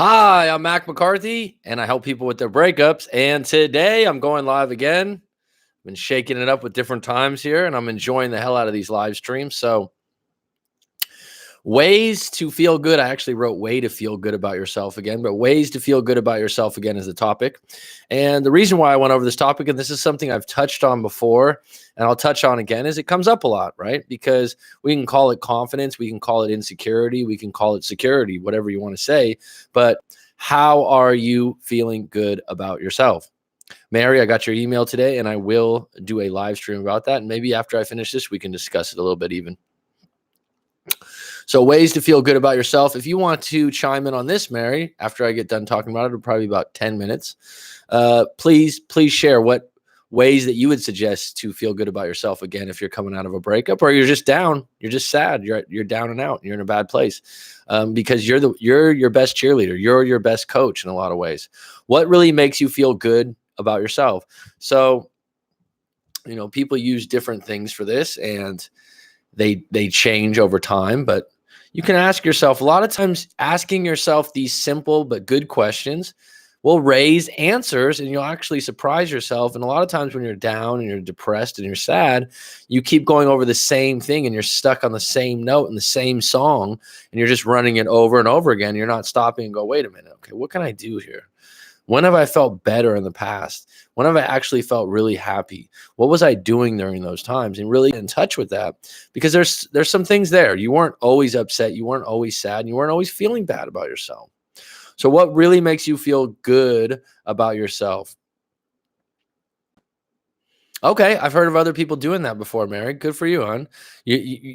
Hi, I'm Mac McCarthy, and I help people with their breakups. And today I'm going live again. Been shaking it up with different times here, and I'm enjoying the hell out of these live streams. So, ways to feel good. I actually wrote way to feel good about yourself again, but ways to feel good about yourself again is the topic. And the reason why I went over this topic, and this is something I've touched on before, and I'll touch on again, is it comes up a lot, right? Because we can call it confidence, we can call it insecurity, we can call it security, whatever you want to say. But how are you feeling good about yourself? Mary, I got your email today, and I will do a live stream about that. And maybe after I finish this, we can discuss it a little bit even. So ways to feel good about yourself. If you want to chime in on this, Mary, after I get done talking about it, it'll probably be about 10 minutes. Please share what ways that you would suggest to feel good about yourself again if you're coming out of a breakup or you're just down, you're just sad, you're down and out, you're in a bad place, because you're your best cheerleader, you're your best coach in a lot of ways. What really makes you feel good about yourself? So, people use different things for this, and they change over time, but you can ask yourself, a lot of times asking yourself these simple but good questions will raise answers, and you'll actually surprise yourself. And a lot of times when you're down and you're depressed and you're sad, you keep going over the same thing and you're stuck on the same note and the same song, and you're just running it over and over again. You're not stopping and go, wait a minute, okay, what can I do here? When have I felt better in the past? When have I actually felt really happy? What was I doing during those times? And really get in touch with that, because there's some things there. You weren't always upset. You weren't always sad. And you weren't always feeling bad about yourself. So what really makes you feel good about yourself? Okay, I've heard of other people doing that before, Mary. Good for you, hon.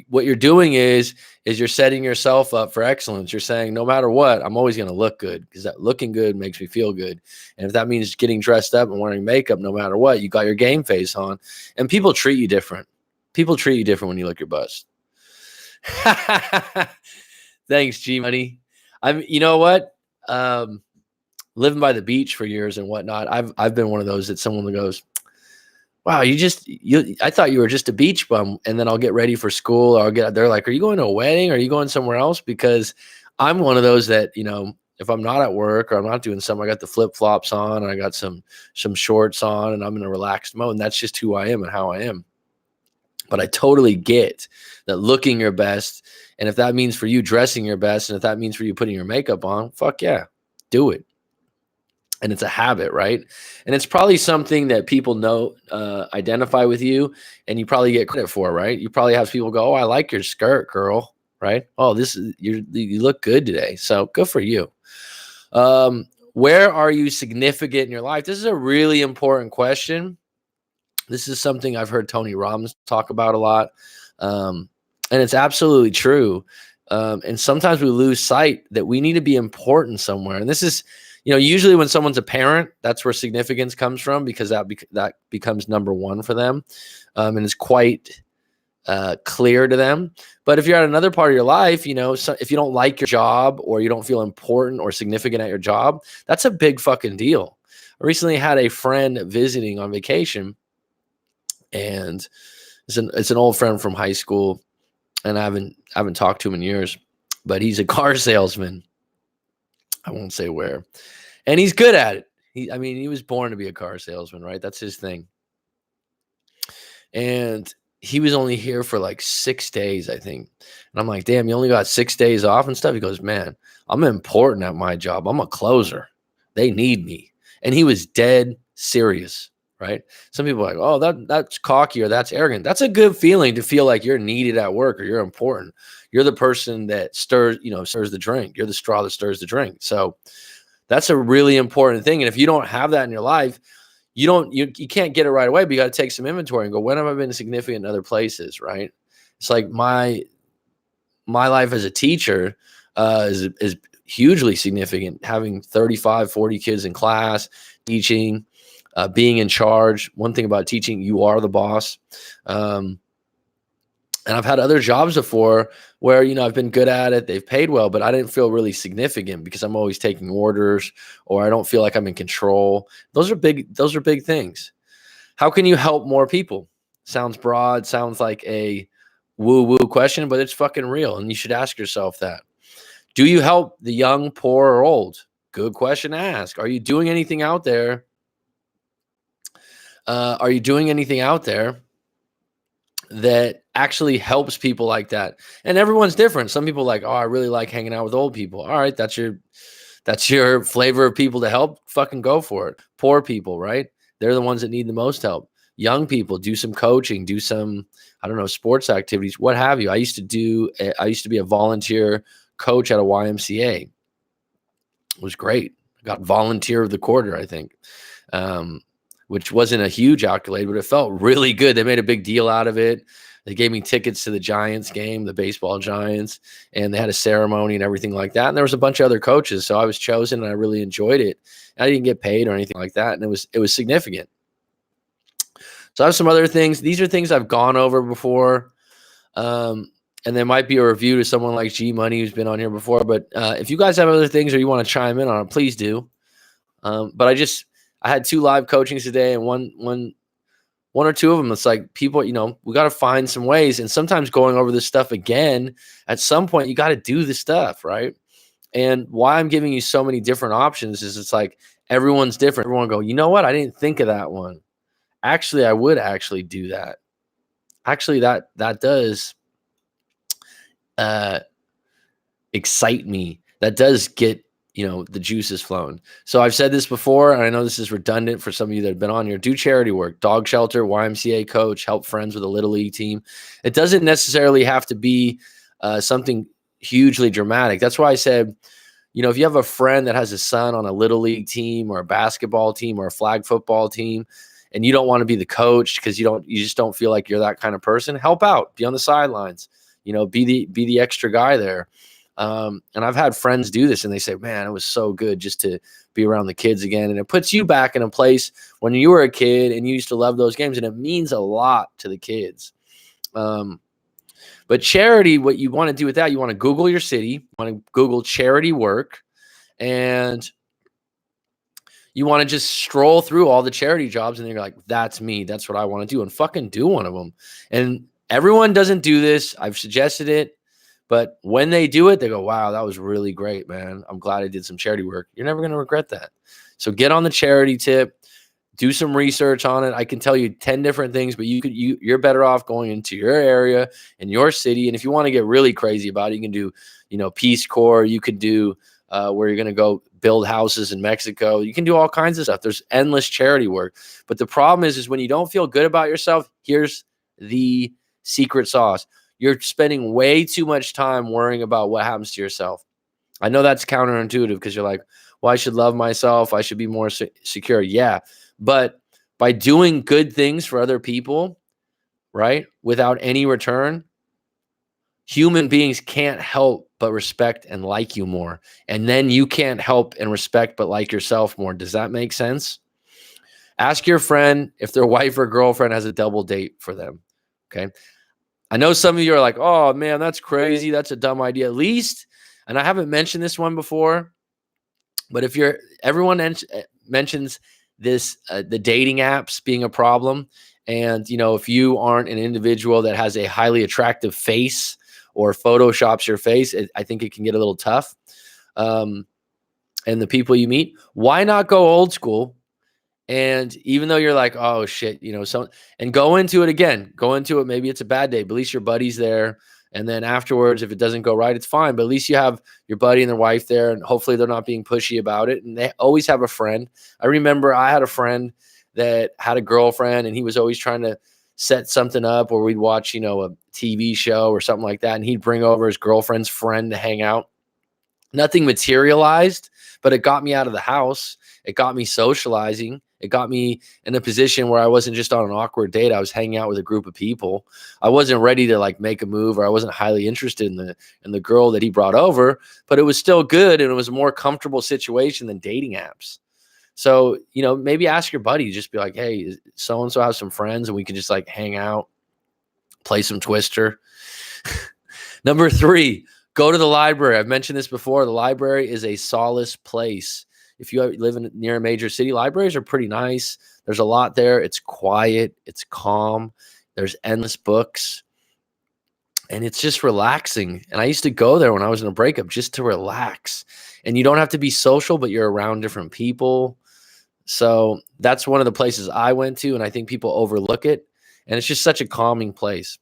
What you're doing is you're setting yourself up for excellence. You're saying, no matter what, I'm always going to look good, because that looking good makes me feel good. And if that means getting dressed up and wearing makeup, no matter what, you got your game face on. And people treat you different. People treat you different when you look your bust. Thanks, G Money. You know what? Living by the beach for years and whatnot, I've been one of those that someone goes, wow, I thought you were just a beach bum. And then I'll get ready for school, or they're like, are you going to a wedding? Or are you going somewhere else? Because I'm one of those that, if I'm not at work or I'm not doing something, I got the flip flops on and I got some shorts on and I'm in a relaxed mode. And that's just who I am and how I am. But I totally get that looking your best. And if that means for you dressing your best, and if that means for you putting your makeup on, fuck yeah, do it. And it's a habit, right? And it's probably something that people know, identify with you, and you probably get credit for, right? You probably have people go, oh, I like your skirt, girl, right? Oh, you look good today. So good for you. Where are you significant in your life? This is a really important question. This is something I've heard Tony Robbins talk about a lot. And it's absolutely true. And sometimes we lose sight that we need to be important somewhere. And this is, usually when someone's a parent, that's where significance comes from, because that becomes number one for them. And it's quite clear to them. But if you're at another part of your life, so if you don't like your job or you don't feel important or significant at your job, that's a big fucking deal. I recently had a friend visiting on vacation, and it's an old friend from high school, and I haven't talked to him in years, but he's a car salesman. I won't say where. And he's good at it. He was born to be a car salesman, right? That's his thing. And he was only here for like 6 days, I think. And I'm like, damn, you only got 6 days off and stuff? He goes, man, I'm important at my job. I'm a closer. They need me. And he was dead serious, right? Some people are like, oh, that's cocky or that's arrogant. That's a good feeling, to feel like you're needed at work or you're important. You're the person that stirs the drink. You're the straw that stirs the drink. So that's a really important thing. And if you don't have that in your life, you can't get it right away, but you got to take some inventory and go, when have I been significant in other places, right? It's like my life as a teacher is hugely significant, having 35, 40 kids in class, teaching, being in charge. One thing about teaching, you are the boss. And I've had other jobs before where, I've been good at it. They've paid well, but I didn't feel really significant because I'm always taking orders, or I don't feel like I'm in control. Those are big things. How can you help more people? Sounds broad, sounds like a woo-woo question, but it's fucking real. And you should ask yourself that. Do you help the young, poor, or old? good question to ask. Are you doing anything out there? Are you doing anything out there that actually helps people like that? And everyone's different. Some people like, oh, I really like hanging out with old people. All right, that's your flavor of people to help. Fucking go for it. Poor people, right? They're the ones that need the most help. Young people, do some coaching, do some, I don't know, sports activities, what have you. I used to be a volunteer coach at a YMCA. It was great. I got volunteer of the quarter, I think. Which wasn't a huge accolade, but it felt really good. They made a big deal out of it. They gave me tickets to the Giants game, the baseball Giants, and they had a ceremony and everything like that. And there was a bunch of other coaches, so I was chosen, and I really enjoyed it. I didn't get paid or anything like that, and it was significant. So I have some other things. These are things I've gone over before, and there might be a review to someone like G Money who's been on here before. But if you guys have other things or you want to chime in on it, please do. But I had 2 live coachings today, and one or two of them, it's like people, we got to find some ways. And sometimes going over this stuff again, at some point, you got to do the stuff, right? And why I'm giving you so many different options is it's like everyone's different. Everyone go, you know what? I didn't think of that one. Actually, I would actually do that. Actually, that does excite me. That does get the juices flowing. So I've said this before, and I know this is redundant for some of you that have been on here. Do charity work, dog shelter, YMCA coach, help friends with a little league team. It doesn't necessarily have to be something hugely dramatic. That's why I said, if you have a friend that has a son on a little league team or a basketball team or a flag football team, and you don't want to be the coach because you just don't feel like you're that kind of person, help out, be on the sidelines, be the extra guy there. And I've had friends do this, and they say, man, it was so good just to be around the kids again. And it puts you back in a place when you were a kid and you used to love those games, and it means a lot to the kids. But charity, what you want to do with that, you want to Google your city, you want to Google charity work, and you want to just stroll through all the charity jobs, and you're like, that's me. That's what I want to do, and fucking do one of them. And everyone doesn't do this. I've suggested it. But when they do it, they go, wow, that was really great, man. I'm glad I did some charity work. You're never going to regret that. So get on the charity tip, do some research on it. I can tell you 10 different things, but you're better off going into your area in your city. And if you want to get really crazy about it, you can do, Peace Corps. You could do where you're going to go build houses in Mexico. You can do all kinds of stuff. There's endless charity work. But the problem is when you don't feel good about yourself, here's the secret sauce. You're spending way too much time worrying about what happens to yourself. I know that's counterintuitive because you're like, well, I should love myself. I should be more secure. Yeah. But by doing good things for other people, right, without any return, human beings can't help but respect and like you more. And then you can't help and respect but like yourself more. Does that make sense? Ask your friend if their wife or girlfriend has a double date for them. Okay. I know some of you are like, oh, man, that's crazy. That's a dumb idea. At least, and I haven't mentioned this one before, but if everyone mentions this, the dating apps being a problem. And, if you aren't an individual that has a highly attractive face or photoshops your face, I think it can get a little tough. And the people you meet, why not go old school? And even though you're like, oh shit, and go into it again, maybe it's a bad day, but at least your buddy's there. And then afterwards, if it doesn't go right, it's fine. But at least you have your buddy and their wife there, and hopefully they're not being pushy about it. And they always have a friend. I remember I had a friend that had a girlfriend, and he was always trying to set something up where we'd watch, a TV show or something like that. And he'd bring over his girlfriend's friend to hang out. Nothing materialized, but it got me out of the house. It got me socializing. It got me in a position where I wasn't just on an awkward date. I was hanging out with a group of people. I wasn't ready to make a move, or I wasn't highly interested in the girl that he brought over, but it was still good. And it was a more comfortable situation than dating apps. So, maybe ask your buddy, just be like, hey, so-and-so has some friends and we can just hang out, play some Twister. Number 3, go to the library. I've mentioned this before. The library is a solace place. If you live near a major city, libraries are pretty nice. There's a lot there. It's quiet. It's calm. There's endless books. and it's just relaxing. And I used to go there when I was in a breakup just to relax. And you don't have to be social, but you're around different people. So that's one of the places I went to, and I think people overlook it. And it's just such a calming place.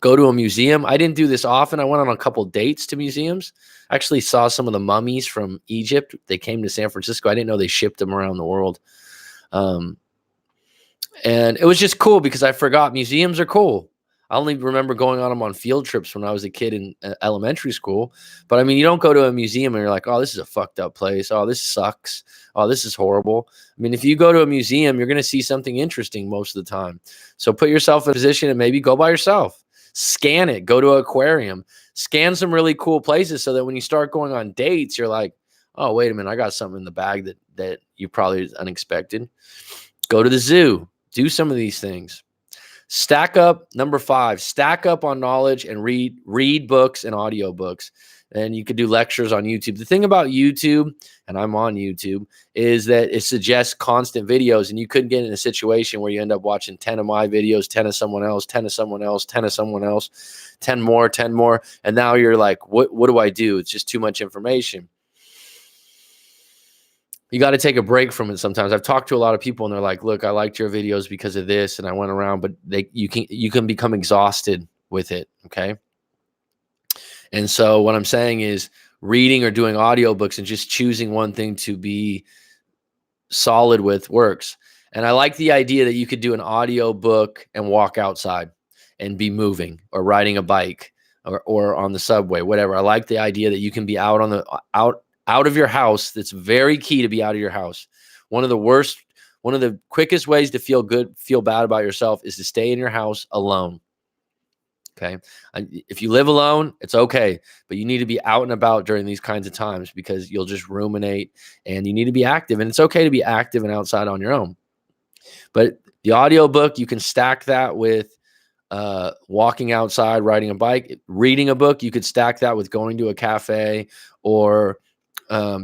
Go to a museum. I didn't do this often. I went on a couple dates to museums. I actually saw some of the mummies from Egypt. They came to San Francisco. I didn't know they shipped them around the world. Um, and it was just cool because I forgot museums are cool. I only remember going on them on field trips when I was a kid in elementary school. But I mean, you don't go to a museum and you're like, oh, this is a fucked up place. Oh, this sucks. Oh, this is horrible. I mean, if you go to a museum, you're going to see something interesting most of the time. So put yourself in a position and maybe go by yourself. Scan it. Go to an aquarium. Scan some really cool places so that when you start going on dates, you're like, oh, wait a minute. I got something in the bag that you probably is unexpected. Go to the zoo. Do some of these things. Stack up. Number 5, stack up on knowledge and read books and audiobooks. And you could do lectures on YouTube. The thing about YouTube, and I'm on YouTube, is that it suggests constant videos, and you couldn't get in a situation where you end up watching 10 of my videos, 10 of someone else, 10 of someone else, 10 of someone else, 10 more, 10 more. And now you're like, what do I do? It's just too much information. You got to take a break from it sometimes. I've talked to a lot of people and they're like, look, I liked your videos because of this. And I went around, but you can become exhausted with it. Okay. And so what I'm saying is reading or doing audiobooks and just choosing one thing to be solid with works. And I like the idea that you could do an audiobook and walk outside and be moving or riding a bike or on the subway, whatever. I like the idea that you can be out of your house. That's very key to be out of your house. One of the quickest ways to feel bad about yourself is to stay in your house alone. Okay. If you live alone, it's okay, but you need to be out and about during these kinds of times because you'll just ruminate and you need to be active, and it's okay to be active and outside on your own. But the audiobook, you can stack that with walking outside, riding a bike, reading a book. You could stack that with going to a cafe or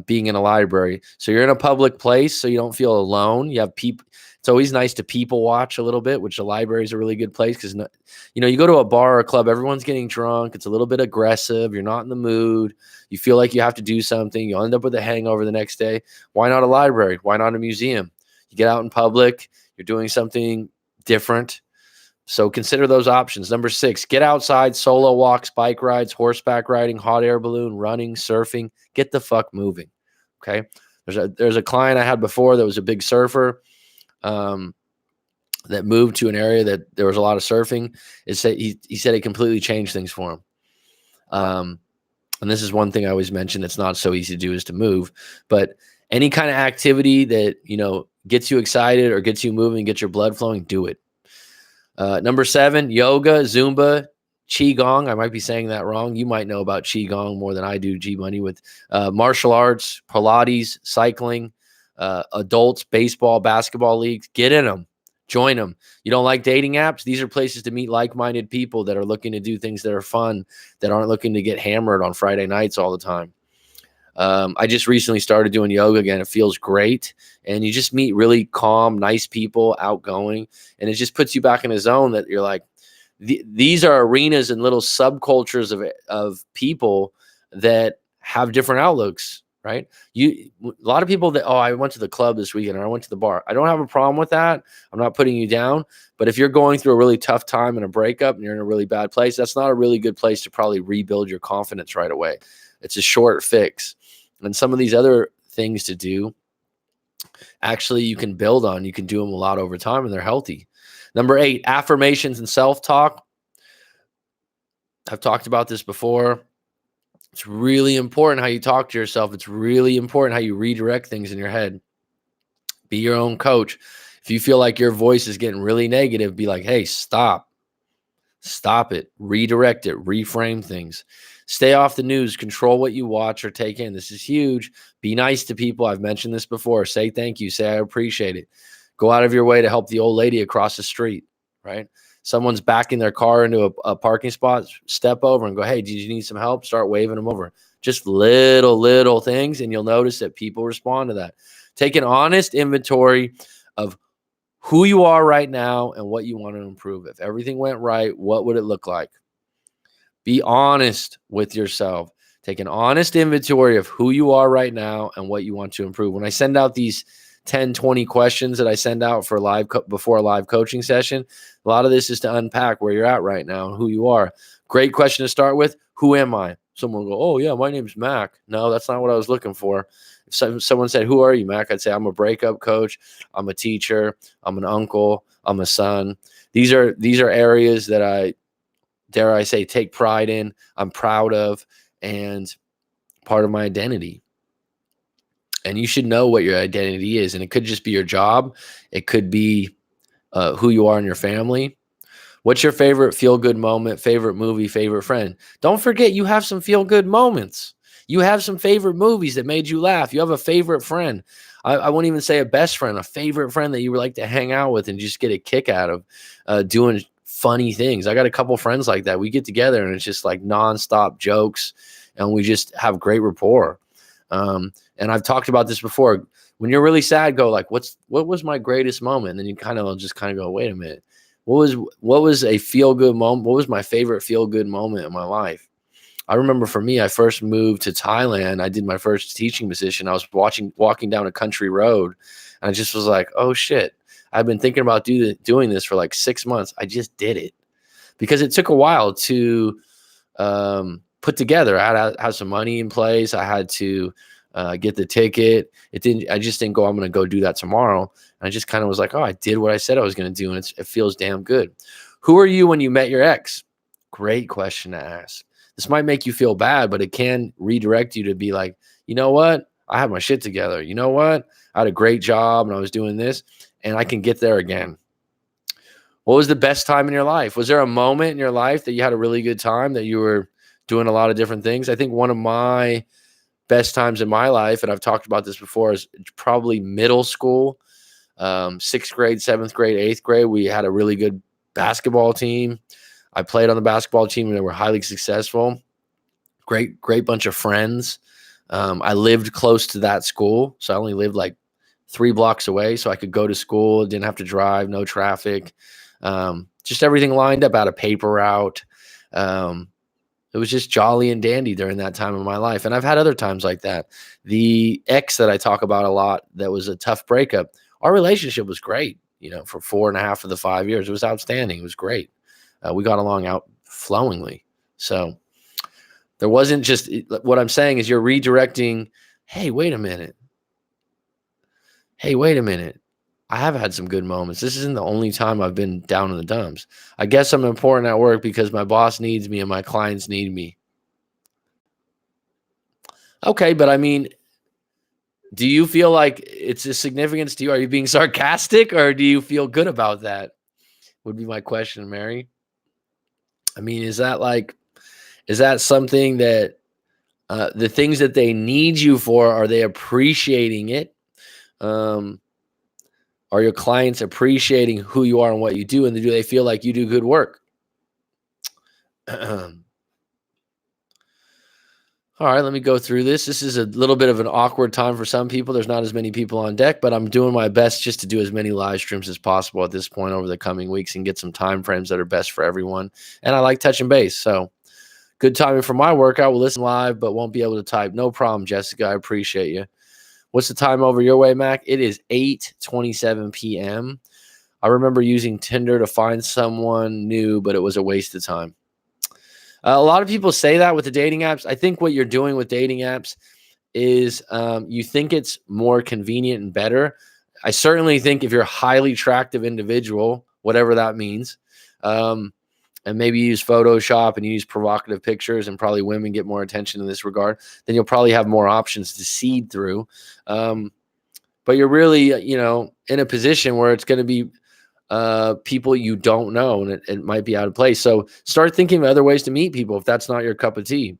being in a library. So you're in a public place so you don't feel alone. You have people. It's always nice to people watch a little bit, which the library is a really good place because, you go to a bar or a club, everyone's getting drunk. It's a little bit aggressive. You're not in the mood. You feel like you have to do something. You'll end up with a hangover the next day. Why not a library? Why not a museum? You get out in public. You're doing something different. So consider those options. Number 6, get outside, solo walks, bike rides, horseback riding, hot air balloon, running, surfing. Get the fuck moving. Okay. There's a client I had before that was a big surfer. That moved to an area that there was a lot of surfing. He said it completely changed things for him. And this is one thing I always mention that's not so easy to do is to move. But any kind of activity that, gets you excited or gets you moving, gets your blood flowing, do it. Number 7, yoga, Zumba, Qigong. I might be saying that wrong. You might know about Qigong more than I do, G-Money, with martial arts, Pilates, cycling, adults, baseball, basketball leagues. Get in them. Join them. You don't like dating apps? These are places to meet like-minded people that are looking to do things that are fun, that aren't looking to get hammered on Friday nights all the time. I just recently started doing yoga again. It feels great. And you just meet really calm, nice people, outgoing. And it just puts you back in a zone that you're like, these are arenas and little subcultures of people that have different outlooks, right? A lot of people that, I went to the club this weekend or I went to the bar. I don't have a problem with that. I'm not putting you down. But if you're going through a really tough time in a breakup and you're in a really bad place, that's not a really good place to probably rebuild your confidence right away. It's a short fix. And some of these other things to do, actually, you can build on. You can do them a lot over time, and they're healthy. Number 8, affirmations and self-talk. I've talked about this before. It's really important how you talk to yourself. It's really important how you redirect things in your head. Be your own coach. If you feel like your voice is getting really negative, be like, hey, stop. Stop it. Redirect it. Reframe things. Stay off the news. Control what you watch or take in. This is huge. Be nice to people. I've mentioned this before. Say thank you. Say I appreciate it. Go out of your way to help the old lady across the street, right? Someone's backing their car into a parking spot. Step over and go, hey, did you need some help? Start waving them over. Just little things, and you'll notice that people respond to that. Take an honest inventory of who you are right now and what you want to improve. If everything went right, what would it look like? Be honest with yourself. Take an honest inventory of who you are right now and what you want to improve. When I send out these 10, 20 questions that I send out for before a live coaching session, a lot of this is to unpack where you're at right now and who you are. Great question to start with. Who am I? Someone will go, oh, yeah, my name's Mac. No, that's not what I was looking for. If someone said, who are you, Mac? I'd say, I'm a breakup coach. I'm a teacher. I'm an uncle. I'm a son. These are areas that I, dare I say, take pride in, I'm proud of, and part of my identity. And you should know what your identity is. And it could just be your job. It could be who you are in your family. What's your favorite feel-good moment, favorite movie, favorite friend? Don't forget you have some feel-good moments. You have some favorite movies that made you laugh. You have a favorite friend. I wouldn't even say a best friend, a favorite friend that you would like to hang out with and just get a kick out of doing funny things. I got a couple friends like that. We get together and it's just like nonstop jokes and we just have great rapport. And I've talked about this before. When you're really sad, go like, what was my greatest moment? And then you kind of go, wait a minute. What was a feel-good moment? What was my favorite feel-good moment in my life? I remember for me, I first moved to Thailand. I did my first teaching position. I was walking down a country road and I just was like, oh shit. I've been thinking about doing this for like 6 months. I just did it because it took a while to put together. I had to have some money in place. I had to get the ticket. I just didn't go, I'm going to go do that tomorrow. And I just kind of was like, oh, I did what I said I was going to do. And it feels damn good. Who are you when you met your ex? Great question to ask. This might make you feel bad, but it can redirect you to be like, you know what? I have my shit together. You know what? I had a great job and I was doing this and I can get there again. What was the best time in your life? Was there a moment in your life that you had a really good time, that you were doing a lot of different things? I think one of my best times in my life, and I've talked about this before, is probably middle school, 6th grade, 7th grade, 8th grade. We had a really good basketball team. I played on the basketball team and they were highly successful. Great bunch of friends. I lived close to that school. So I only lived like 3 blocks away. So I could go to school, didn't have to drive, no traffic. Just everything lined up, out of paper route. It was just jolly and dandy during that time of my life. And I've had other times like that. The ex that I talk about a lot, that was a tough breakup. Our relationship was great, for 4.5 of the 5 years. It was outstanding. It was great. We got along out flowingly. So there wasn't just, what I'm saying is you're redirecting. Hey, wait a minute. I have had some good moments. This isn't the only time I've been down in the dumps. I guess I'm important at work because my boss needs me and my clients need me. Okay, but I mean, do you feel like it's a significance to you? Are you being sarcastic or do you feel good about that? Would be my question, Mary. I mean, is that something that the things that they need you for, are they appreciating it? Are your clients appreciating who you are and what you do? And do they feel like you do good work? All right, let me go through this. This is a little bit of an awkward time for some people. There's not as many people on deck, but I'm doing my best just to do as many live streams as possible at this point over the coming weeks and get some time frames that are best for everyone. And I like touching base. So good timing for my workout. We'll listen live, but won't be able to type. No problem, Jessica. I appreciate you. What's the time over your way, Mac? It is 8:27 p.m. I remember using Tinder to find someone new, but it was a waste of time. A lot of people say that with the dating apps. I think what you're doing with dating apps is you think it's more convenient and better. I certainly think if you're a highly attractive individual, whatever that means, and maybe you use Photoshop and you use provocative pictures, and probably women get more attention in this regard, then you'll probably have more options to seed through. But you're really, in a position where it's going to be people you don't know, and it might be out of place. So start thinking of other ways to meet people if that's not your cup of tea.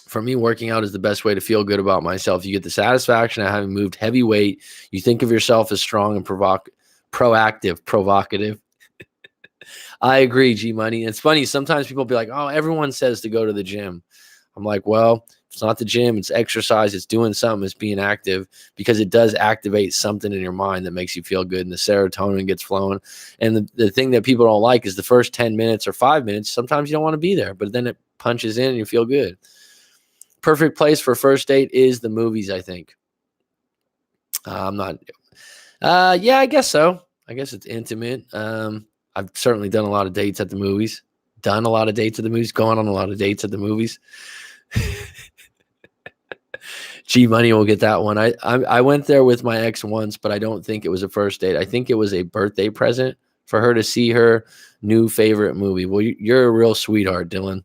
For me, working out is the best way to feel good about myself. You get the satisfaction of having moved heavy weight. You think of yourself as strong and provocative. I agree, G Money. It's funny. Sometimes people be like, oh, everyone says to go to the gym. I'm like, well, it's not the gym, it's exercise, it's doing something, it's being active, because it does activate something in your mind that makes you feel good, and the serotonin gets flowing. And the thing that people don't like is the first 10 minutes or 5 minutes, sometimes you don't want to be there, but then it punches in and you feel good. Perfect place for first date is the movies, I think. I'm not, yeah, I guess so. I guess it's intimate. I've certainly done a lot of dates at the movies, gone on a lot of dates at the movies. G Money will get that one. I went there with my ex once, but I don't think it was a first date. I think it was a birthday present for her to see her new favorite movie. Well, you're a real sweetheart, Dylan.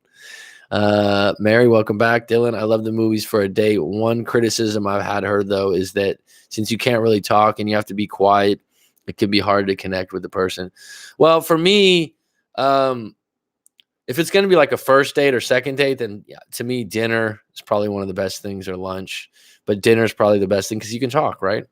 Mary, welcome back. Dylan, I love the movies for a date. One criticism I've had heard, though, is that since you can't really talk and you have to be quiet, it can be hard to connect with the person. Well, for me, if it's going to be like a first date or second date, then yeah, to me, dinner is probably one of the best things, or lunch. But dinner is probably the best thing because you can talk, right?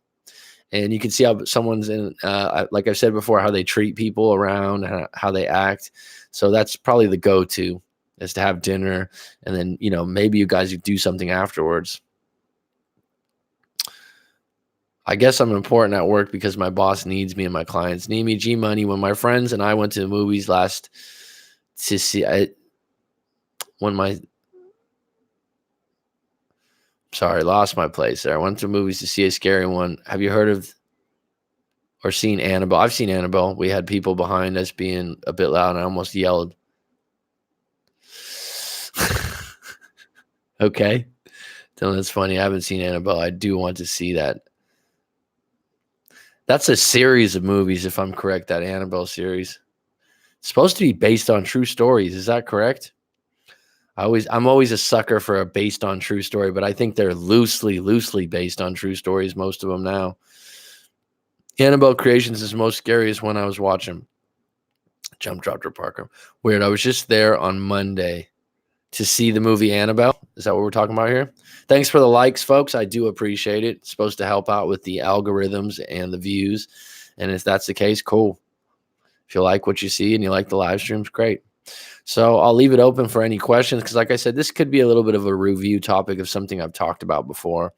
And you can see how someone's in, like I've said before, how they treat people around, how they act. So that's probably the go-to, is to have dinner. And then, maybe you guys do something afterwards. I guess I'm important at work because my boss needs me and my clients need me. G Money. When my friends and I went to the movies lost my place there. I went to movies to see a scary one. Have you heard of or seen Annabelle? I've seen Annabelle. We had people behind us being a bit loud, and I almost yelled. Okay. That's funny. I haven't seen Annabelle. I do want to see that. That's a series of movies, if I'm correct, that Annabelle series. It's supposed to be based on true stories. Is that correct? I'm always a sucker for a based on true story, but I think they're loosely based on true stories, most of them now. Annabelle Creations is the most scariest one I was watching. Jump Dr. Parker. Weird. I was just there on Monday to see the movie Annabelle. Is that what we're talking about here? Thanks for the likes, folks. I do appreciate it. It's supposed to help out with the algorithms and the views. And if that's the case, cool. If you like what you see and you like the live streams, great. So I'll leave it open for any questions because, like I said, this could be a little bit of a review topic of something I've talked about before.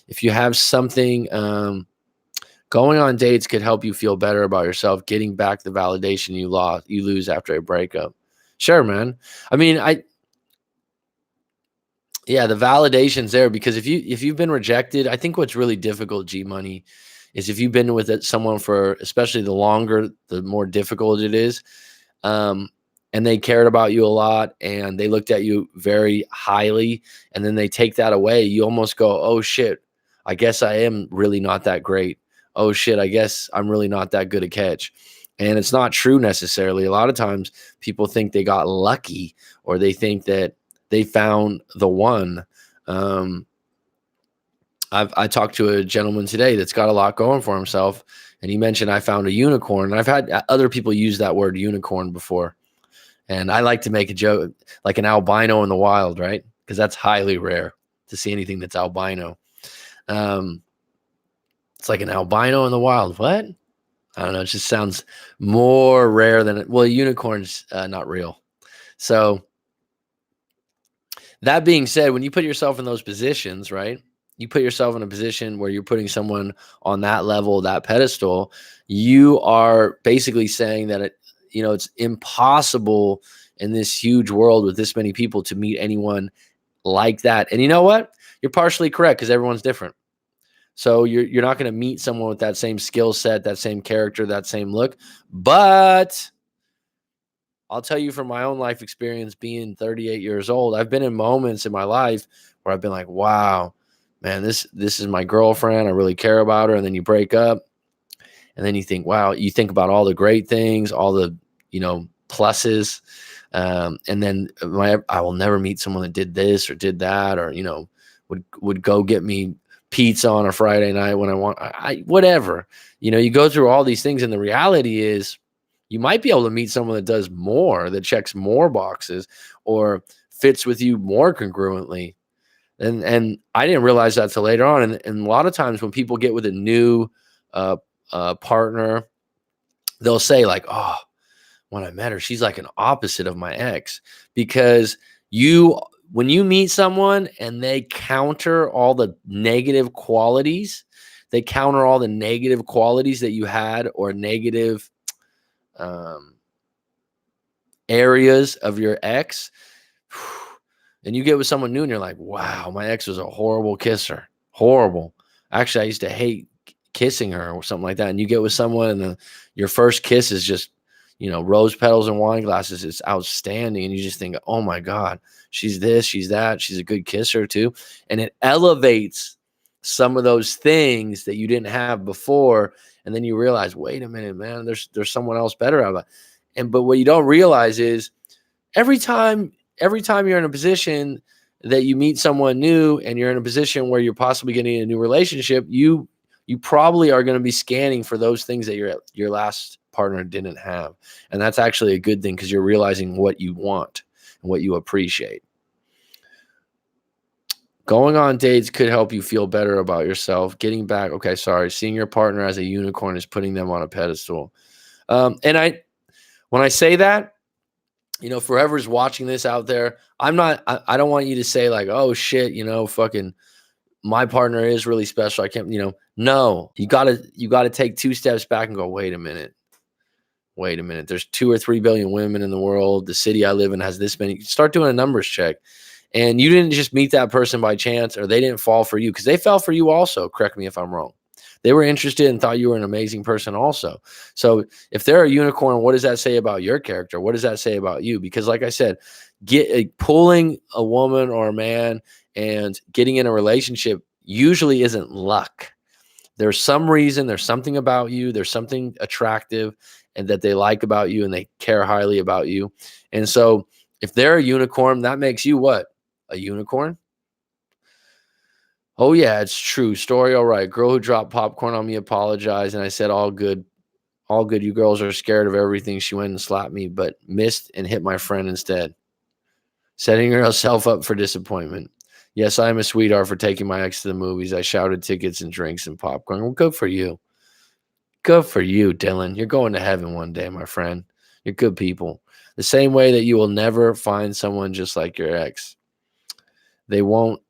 If you have something, going on dates could help you feel better about yourself, getting back the validation you lose after a breakup. Sure, man. I mean, the validation's there because if you've been rejected, I think what's really difficult, G Money, is if you've been with someone for, especially the longer, the more difficult it is. And they cared about you a lot and they looked at you very highly, and then they take that away. You almost go, oh shit, I guess I am really not that great. Oh shit, I guess I'm really not that good a catch. And it's not true necessarily. A lot of times people think they got lucky, or they think that they found the one. I talked to a gentleman today that's got a lot going for himself, and he mentioned, I found a unicorn. And I've had other people use that word unicorn before. And I like to make a joke, like an albino in the wild, right? Because that's highly rare to see anything that's albino. It's like an albino in the wild. What? I don't know. It just sounds more rare than a unicorn's not real. So that being said, when you put yourself in those positions, right? You put yourself in a position where you're putting someone on that level, that pedestal, you are basically saying that it's impossible in this huge world with this many people to meet anyone like that. And you know what? You're partially correct because everyone's different. So you're not going to meet someone with that same skill set, that same character, that same look. But I'll tell you from my own life experience, being 38 years old, I've been in moments in my life where I've been like, wow, man, this is my girlfriend. I really care about her. And then you break up. And then you think, wow, you think about all the great things, all the, pluses. And then I will never meet someone that did this or did that, or, would go get me pizza on a Friday night when I want, whatever. You go through all these things. And the reality is you might be able to meet someone that does more, that checks more boxes or fits with you more congruently. And I didn't realize that till later on. And a lot of times when people get with a new partner, they'll say like, oh, when I met her, she's like an opposite of my ex, because when you meet someone and they counter all the negative qualities, they counter all the negative qualities that you had or negative um, areas of your ex, and you get with someone new and you're like, wow, my ex was a horrible kisser. Horrible. Actually, I used to hate kissing her or something like that. And you get with someone and your first kiss is just, rose petals and wine glasses. It's outstanding. And you just think, oh my God, she's this, she's that. She's a good kisser too. And it elevates some of those things that you didn't have before. And then you realize, wait a minute, man, there's someone else better out of it. But what you don't realize is every time you're in a position that you meet someone new and you're in a position where you're possibly getting a new relationship, you probably are going to be scanning for those things that your last partner didn't have. And that's actually a good thing because you're realizing what you want and what you appreciate. Going on dates could help you feel better about yourself. Getting back, okay, sorry. Seeing your partner as a unicorn is putting them on a pedestal. And when I say that, for whoever's watching this out there, I don't want you to say like, oh shit, fucking my partner is really special. I can't, no, you gotta take 2 steps back and go, wait a minute. There's 2 or 3 billion women in the world. The city I live in has this many. Start doing a numbers check. And you didn't just meet that person by chance, or they didn't fall for you because they fell for you also. Correct me if I'm wrong. They were interested and thought you were an amazing person also. So if they're a unicorn, what does that say about your character? What does that say about you? Because like I said, pulling a woman or a man and getting in a relationship usually isn't luck. There's some reason, there's something about you, there's something attractive and that they like about you and they care highly about you. And so if they're a unicorn, that makes you what? A unicorn? Oh, yeah, it's true. Story all right. Girl who dropped popcorn on me apologized, and I said, all good. All good. You girls are scared of everything. She went and slapped me, but missed and hit my friend instead, setting herself up for disappointment. Yes, I am a sweetheart for taking my ex to the movies. I shouted tickets and drinks and popcorn. Well, good for you. Good for you, Dylan. You're going to heaven one day, my friend. You're good people. The same way that you will never find someone just like your ex. They won't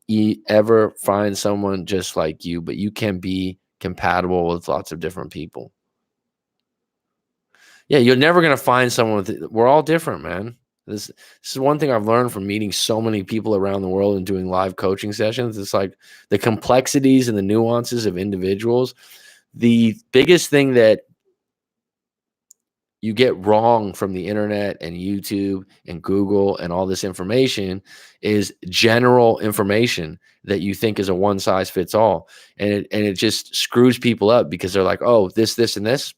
ever find someone just like you, but you can be compatible with lots of different people. Yeah, you're never going to find someone we're all different, man. This is one thing I've learned from meeting so many people around the world and doing live coaching sessions. It's like the complexities and the nuances of individuals. The biggest thing that you get wrong from the internet and YouTube and Google and all this information is general information that you think is a one size fits all. And it just screws people up because they're like, oh, this, and this.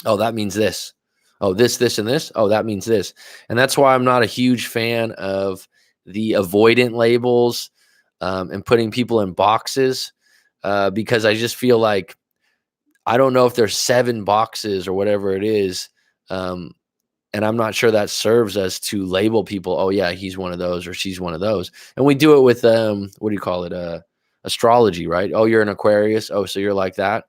Oh, that means this. Oh, this, and this. Oh, that means this. And that's why I'm not a huge fan of the avoidant labels and putting people in boxes because I just feel like I don't know if there's 7 boxes or whatever it is. And I'm not sure that serves us to label people. Oh yeah, he's one of those or she's one of those. And we do it with, what do you call it? Astrology, right? Oh, you're an Aquarius. Oh, so you're like that.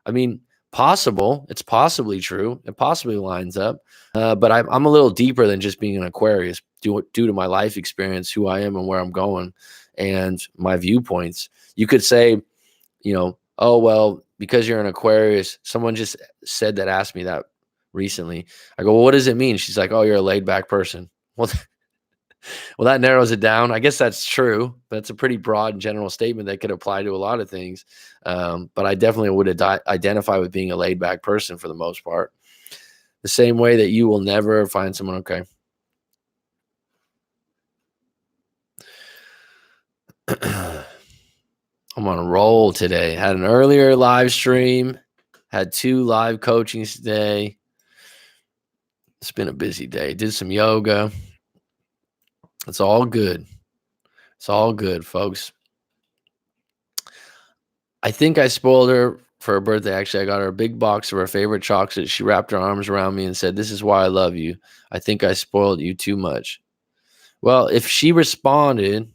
I mean, possible. It's possibly true. It possibly lines up. But I'm a little deeper than just being an Aquarius due to my life experience, who I am and where I'm going and my viewpoints. You could say, oh, well, because you're an Aquarius, someone just asked me that recently. I go, well, what does it mean? She's like, oh, you're a laid back person. Well, that narrows it down. I guess that's true. But it's a pretty broad and general statement that could apply to a lot of things. But I definitely would identify with being a laid back person for the most part. The same way that you will never find someone. Okay. I'm on a roll today. Had an earlier live stream, had 2 live coachings today. It's been a busy day. Did some yoga. It's all good. It's all good, folks. I think I spoiled her for her birthday. Actually, I got her a big box of her favorite chocolate. She wrapped her arms around me and said, this is why I love you. I think I spoiled you too much. Well, if she responded,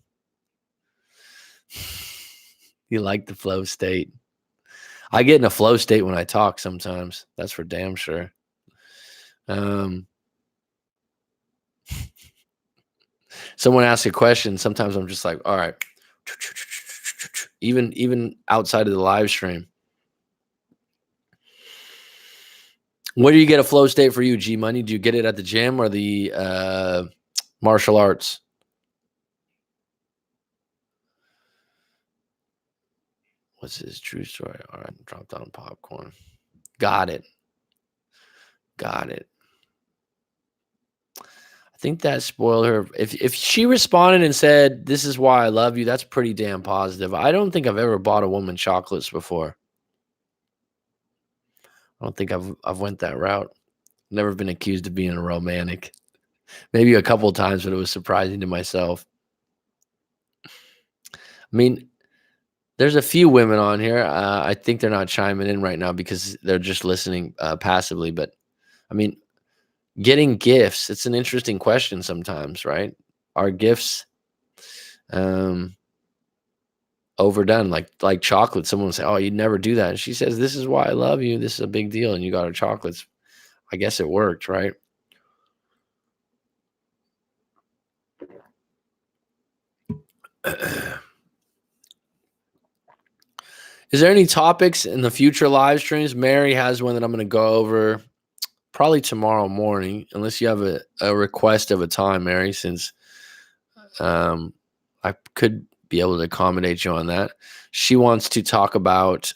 you like the flow state. I get in a flow state when I talk sometimes. That's for damn sure. someone asks a question, sometimes I'm just like, all right, even outside of the live stream. Where do you get a flow state for you, G Money? Do you get it at the gym or the martial arts? What's his true story? All right, dropped on popcorn. Got it. Got it. I think that spoiled her. If she responded and said, "This is why I love you," that's pretty damn positive. I don't think I've ever bought a woman chocolates before. I don't think I've went that route. Never been accused of being a romantic. Maybe a couple of times, but it was surprising to myself. I mean, there's a few women on here. I think they're not chiming in right now because they're just listening passively. But I mean, getting gifts, it's an interesting question sometimes, right? Are gifts overdone? Like chocolate. Someone will say, "Oh, you'd never do that." And she says, "This is why I love you. This is a big deal." And you got her chocolates. I guess it worked, right? Is there any topics in the future live streams? Mary has one that I'm going to go over probably tomorrow morning, unless you have a request of a time, Mary, since I could be able to accommodate you on that. She wants to talk about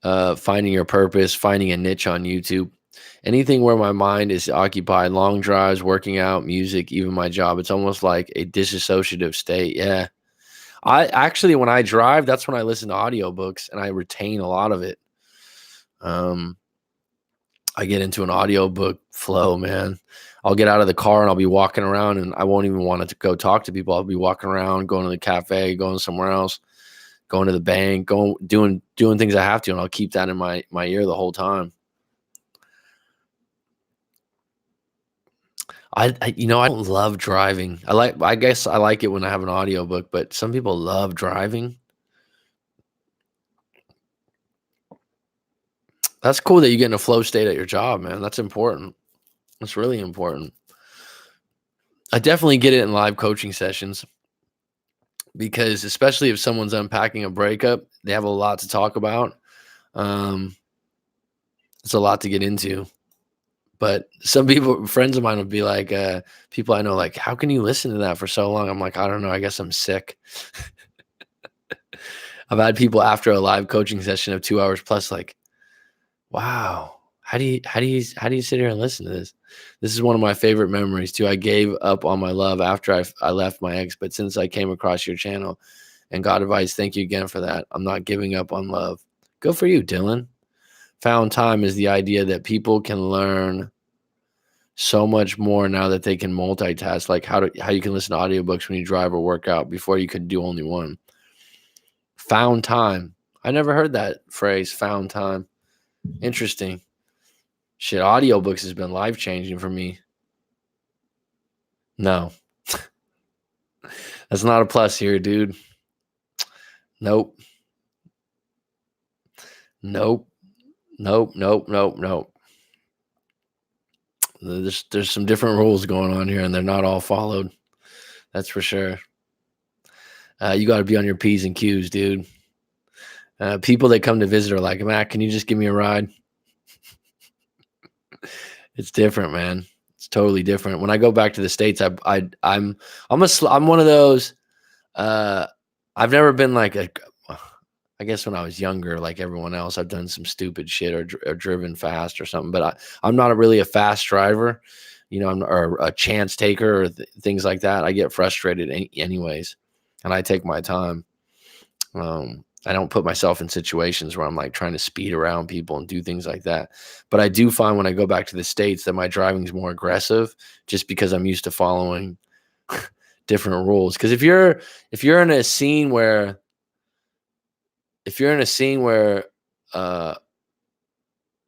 finding your purpose, finding a niche on YouTube. Anything where my mind is occupied, long drives, working out, music, even my job. It's almost like a disassociative state. Yeah. I actually, when I drive, that's when I listen to audiobooks and I retain a lot of it. I get into an audiobook flow, man. I'll get out of the car and I'll be walking around and I won't even want to go talk to people. I'll be walking around, going to the cafe, going somewhere else, going to the bank, doing things I have to, and I'll keep that in my ear the whole time. I don't love driving. I guess I like it when I have an audiobook, but some people love driving. That's cool that you get in a flow state at your job, man. That's important. That's really important. I definitely get it in live coaching sessions because especially if someone's unpacking a breakup, they have a lot to talk about. It's a lot to get into. But some people, friends of mine would be like, people I know, like, how can you listen to that for so long? I'm like, I don't know. I guess I'm sick. I've had people after a live coaching session of 2 hours plus, like, wow, how do you sit here and listen to this? This is one of my favorite memories too. I gave up on my love after I left my ex, but since I came across your channel and got advice, thank you again for that. I'm not giving up on love. Good for you, Dylan. Found time is the idea that people can learn so much more now that they can multitask, like how you can listen to audiobooks when you drive or work out. Before you could do only one. Found time. I never heard that phrase, found time. Interesting. Shit, audiobooks has been life-changing for me. No. That's not a plus here, dude. Nope. Nope. Nope. Nope. Nope. Nope. There's some different rules going on here, and they're not all followed. That's for sure. You got to be on your P's and Q's, dude. People that come to visit are like, Mac, can you just give me a ride? It's different, man. It's totally different. When I go back to the States, I'm one of those. I've never been like I guess when I was younger, like everyone else, I've done some stupid shit or driven fast or something. But I'm not really a fast driver, or a chance taker or things like that. I get frustrated anyways, and I take my time. I don't put myself in situations where I'm like trying to speed around people and do things like that. But I do find when I go back to the States that my driving is more aggressive just because I'm used to following different rules. Because if you're in a scene where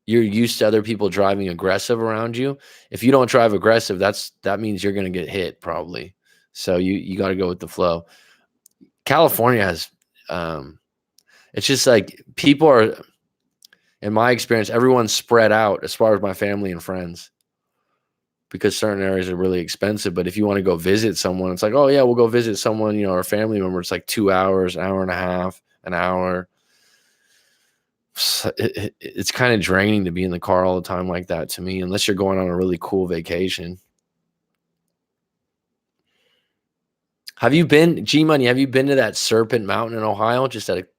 you're used to other people driving aggressive around you, if you don't drive aggressive, that means you're going to get hit probably. So you got to go with the flow. California has it's just like people are, in my experience, everyone's spread out as far as my family and friends. because certain areas are really expensive. But if you want to go visit someone, it's like, oh yeah, we'll go visit someone, or a family member. It's like 2 hours, an hour and a half, an hour. It's kind of draining to be in the car all the time like that to me, unless you're going on a really cool vacation. Have you been, G Money? Have you been to that Serpent Mountain in Ohio?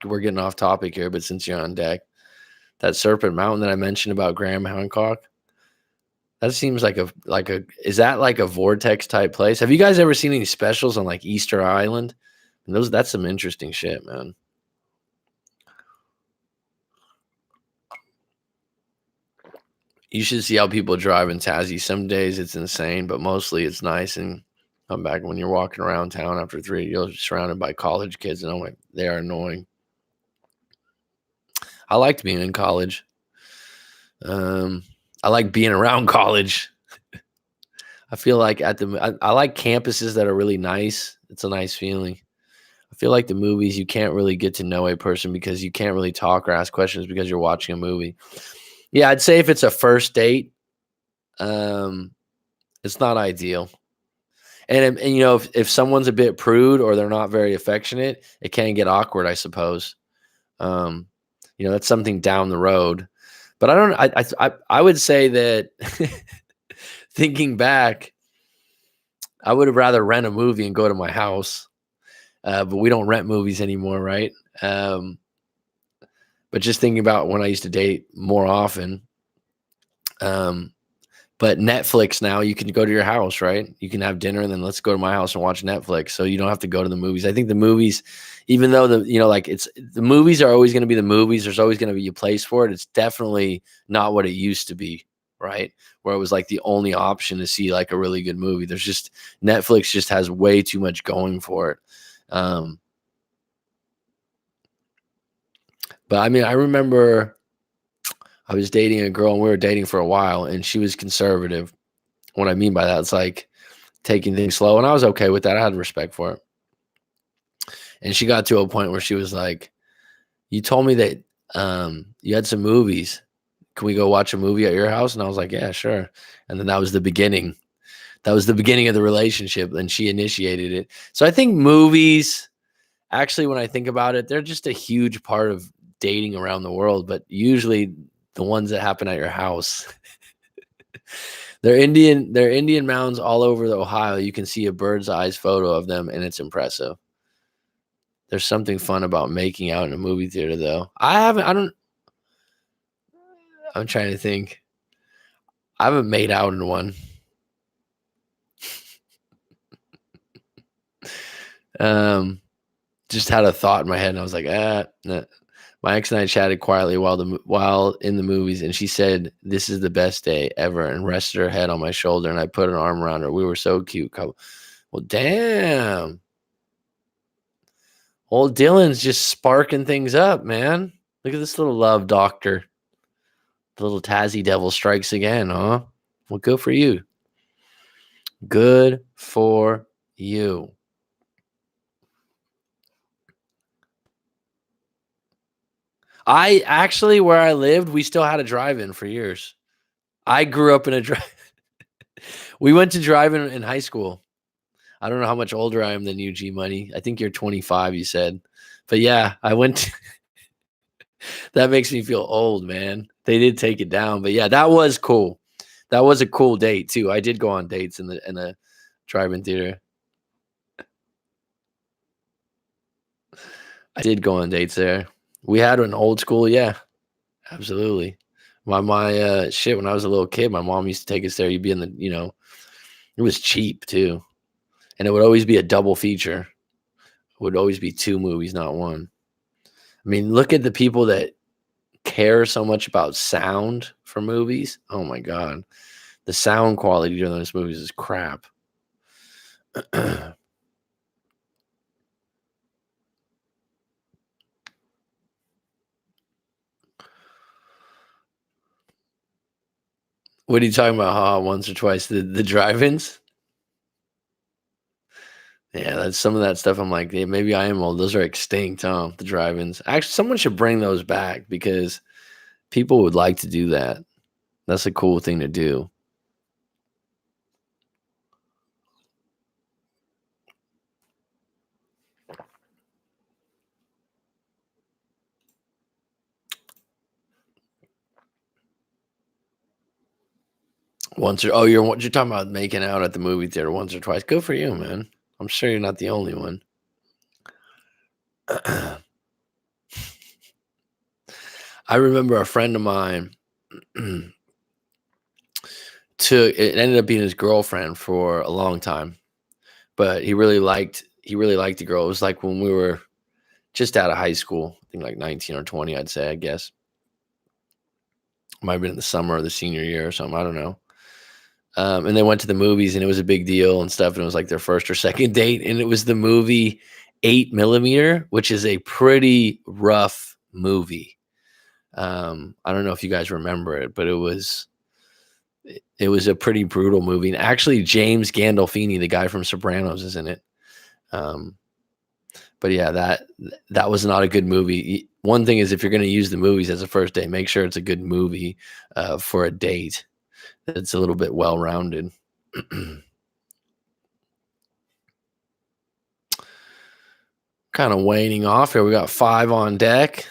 We're getting off topic here, but since you're on deck, that Serpent Mountain that I mentioned about Graham Hancock, that seems like is that like a vortex type place? Have you guys ever seen any specials on like Easter Island? And that's some interesting shit, man. You should see how people drive in Tazi. Some days it's insane, but mostly it's nice. And come back when you're walking around town after 3, you're surrounded by college kids, and I'm like, they are annoying. I liked being in college. I like being around college. I feel like I like campuses that are really nice. It's a nice feeling. I feel like the movies, you can't really get to know a person because you can't really talk or ask questions because you're watching a movie. Yeah, I'd say if it's a first date, it's not ideal. And if someone's a bit prude or they're not very affectionate, it can get awkward, I suppose. That's something down the road. But I would say that thinking back, I would have rather rent a movie and go to my house. But we don't rent movies anymore, right? But just thinking about when I used to date more often, but Netflix now, you can go to your house, right? You can have dinner and then let's go to my house and watch Netflix. So you don't have to go to the movies. I think the movies, even though the movies are always going to be the movies, there's always going to be a place for it. It's definitely not what it used to be, right? Where it was like the only option to see like a really good movie. Netflix just has way too much going for it. But I mean, I remember I was dating a girl and we were dating for a while and she was conservative. What I mean by that, it's like taking things slow. And I was okay with that. I had respect for it. And she got to a point where she was like, you told me that you had some movies. Can we go watch a movie at your house? And I was like, yeah, sure. And then that was the beginning. That was the beginning of the relationship. And she initiated it. So I think movies, actually, when I think about it, they're just a huge part of dating around the world. But usually the ones that happen at your house, they're Indian mounds all over the Ohio. You can see a bird's eyes photo of them, and it's impressive. There's something fun about making out in a movie theater, though. I'm trying to think. I haven't made out in one. Just had a thought in my head, and I was like, nah. My ex and I chatted quietly while in the movies, and she said, "This is the best day ever," and rested her head on my shoulder, and I put an arm around her. We were so cute. Well, damn. Old Dylan's just sparking things up, man. Look at this little love doctor. The little Tassie devil strikes again, huh? Well, good for you. Good for you. I actually, where I lived, we still had a drive-in for years. I grew up in a drive. We went to drive-in in high school. I don't know how much older I am than you, G Money. I think you're 25, you said. But yeah, I went to that makes me feel old, man. They did take it down. But yeah, that was cool. That was a cool date too. I did go on dates in the drive-in theater. I did go on dates there. We had an old school, yeah. Absolutely. My shit, when I was a little kid, my mom used to take us there. You'd be in the, it was cheap too. And it would always be a double feature. It would always be 2 movies, not 1. I mean, look at the people that care so much about sound for movies. Oh my God. The sound quality during those movies is crap. What are you talking about? Once or twice the drive-ins? Yeah, that's some of that stuff. I'm like, yeah, maybe I am old. Those are extinct, huh? The drive-ins. Actually, someone should bring those back because people would like to do that. That's a cool thing to do. Once or you're talking about making out at the movie theater once or twice. Good for you, man. I'm sure you're not the only one. I remember a friend of mine it ended up being his girlfriend for a long time, but he really liked the girl. It was like when we were just out of high school, I think like 19 or 20, I'd say, I guess. Might have been in the summer of the senior year or something. I don't know. And they went to the movies and it was a big deal and stuff. And it was like their first or second date. And it was the movie 8mm, which is a pretty rough movie. I don't know if you guys remember it, but it was a pretty brutal movie. And actually, James Gandolfini, the guy from Sopranos, is in it. But yeah, that was not a good movie. One thing is, if you're going to use the movies as a first date, make sure it's a good movie for a date. It's a little bit well-rounded. Kind of waning off here. We got 5 on deck.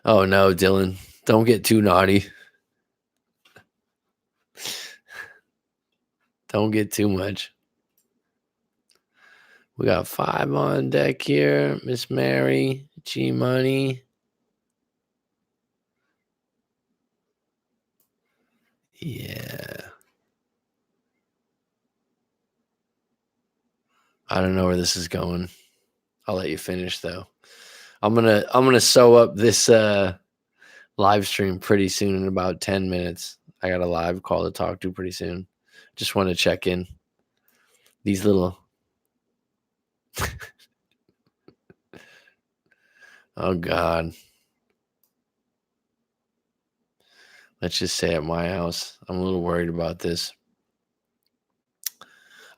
Oh no, Dylan, don't get too naughty. Don't get too much. We got 5 on deck here. Miss Mary, G Money. Yeah. I don't know where this is going. I'll let you finish though. I'm gonna sew up this live stream pretty soon in about 10 minutes. I got a live call to talk to pretty soon. Just want to check in. These little oh God. Let's just say at my house. I'm a little worried about this.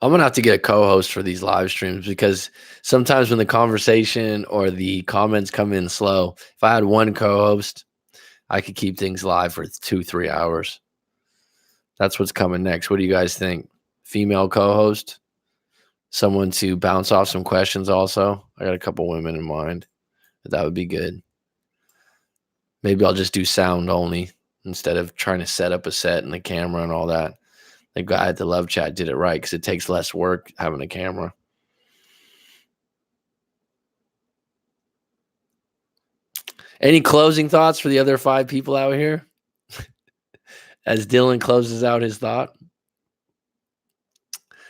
I'm gonna have to get a co-host for these live streams because sometimes when the conversation or the comments come in slow, if I had one co-host, I could keep things live for 2-3 hours. That's what's coming next. What do you guys think? Female co-host? Someone to bounce off some questions also? I got a couple women in mind. But that would be good. Maybe I'll just do sound only instead of trying to set up a set and the camera and all that. The guy at the Love Chat did it right because it takes less work having a camera. Any closing thoughts for the other 5 people out here? As Dylan closes out his thought.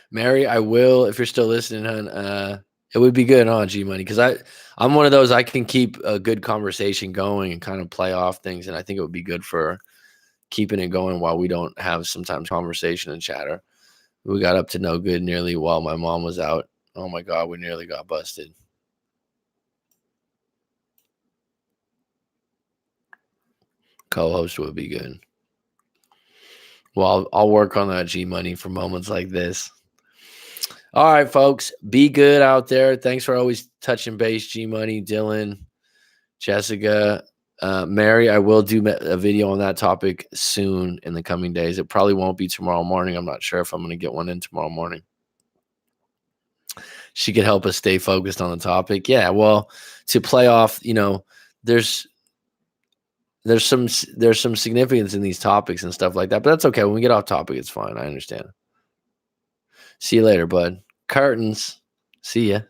Mary, I will, if you're still listening, hon, it would be good, huh, G Money? Because I'm one of those, I can keep a good conversation going and kind of play off things, and I think it would be good for keeping it going while we don't have sometimes conversation and chatter. We got up to no good nearly while my mom was out. Oh my God, we nearly got busted. Co-host would be good. Well, I'll work on that, G Money, for moments like this. All right, folks, be good out there. Thanks for always touching base, G Money, Dylan, Jessica, Mary. I will do a video on that topic soon in the coming days. It probably won't be tomorrow morning. I'm not sure if I'm going to get one in tomorrow morning. She could help us stay focused on the topic. Yeah, well, to play off, there's some significance in these topics and stuff like that, but that's okay. When we get off topic, it's fine. I understand. See you later, bud. Curtains. See ya.